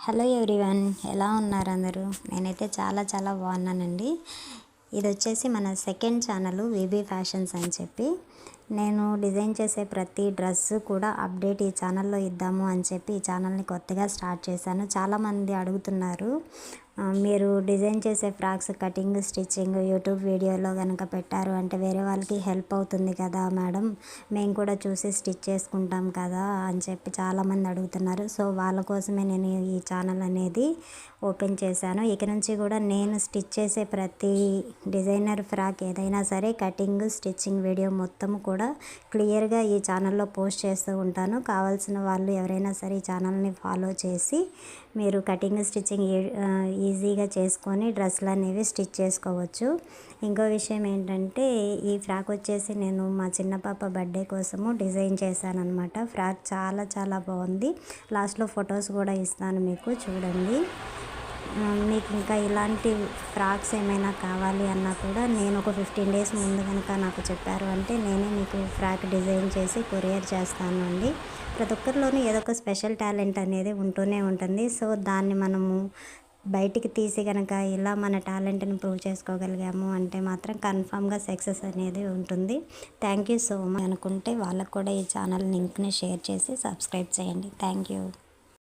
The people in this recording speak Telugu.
హలో ఎవ్రీవన్, ఎలా ఉన్నారు అందరూ? నేనైతే చాలా బాగున్నానండి. ఇది వచ్చేసి మన సెకండ్ ఛానల్ విబీ ఫ్యాషన్స్ అని చెప్పి నేను డిజైన్ చేసే ప్రతి డ్రెస్సు కూడా అప్డేట్ ఈ ఛానల్లో ఇద్దాము అని చెప్పి ఈ ఛానల్ని కొత్తగా స్టార్ట్ చేశాను. చాలామంది అడుగుతున్నారు, మీరు డిజైన్ చేసే ఫ్రాక్స్ కటింగ్ స్టిచ్చింగ్ యూట్యూబ్ వీడియోలో కనుక పెట్టారు అంటే వేరే వాళ్ళకి హెల్ప్ అవుతుంది కదా మేడం, మేము కూడా చూసి స్టిచ్ చేసుకుంటాం కదా అని చెప్పి చాలామంది అడుగుతున్నారు. సో వాళ్ళ కోసమే నేను ఈ ఛానల్ అనేది ఓపెన్ చేశాను. ఇక నుంచి కూడా నేను స్టిచ్ చేసే ప్రతి డిజైనర్ ఫ్రాక్ ఏదైనా సరే కటింగ్ స్టిచ్చింగ్ వీడియో మొత్తం కూడా క్లియర్గా ఈ ఛానల్లో పోస్ట్ చేస్తూ ఉంటాను. కావాల్సిన వాళ్ళు ఎవరైనా సరే ఈ ఛానల్ని ఫాలో చేసి మీరు కటింగ్ స్టిచ్చింగ్ ఈజీగా చేసుకొని డ్రెస్సులు అనేవి స్టిచ్ చేసుకోవచ్చు. ఇంకో విషయం ఏంటంటే, ఈ ఫ్రాక్ వచ్చేసి నేను మా చిన్న పాప బర్త్డే కోసము డిజైన్ చేశాను అనమాట. ఫ్రాక్ చాలా బాగుంది. లాస్ట్లో ఫొటోస్ కూడా ఇస్తాను, మీకు చూడండి. మీకు ఇంకా ఇలాంటి ఫ్రాక్స్ ఏమైనా కావాలి అన్నా కూడా నేను ఒక 15 డేస్ ముందు కనుక నాకు చెప్పారు అంటే నేనే మీకు ఫ్రాక్ డిజైన్ చేసి కొరియర్ చేస్తాను అండి. ప్రతి ఒక్కరిలోనూ ఏదో ఒక స్పెషల్ టాలెంట్ అనేది ఉంటూనే ఉంటుంది. సో దాన్ని మనము బయటికి తీసి కనుక ఇలా మన టాలెంట్ని ప్రూవ్ చేసుకోగలిగాము అంటే మాత్రం కన్ఫామ్గా సక్సెస్ అనేది ఉంటుంది. థ్యాంక్ యూ సో మచ్ అనుకుంటే వాళ్ళకు కూడా ఈ ఛానల్ లింక్ని షేర్ చేసి సబ్స్క్రైబ్ చేయండి. Thank you.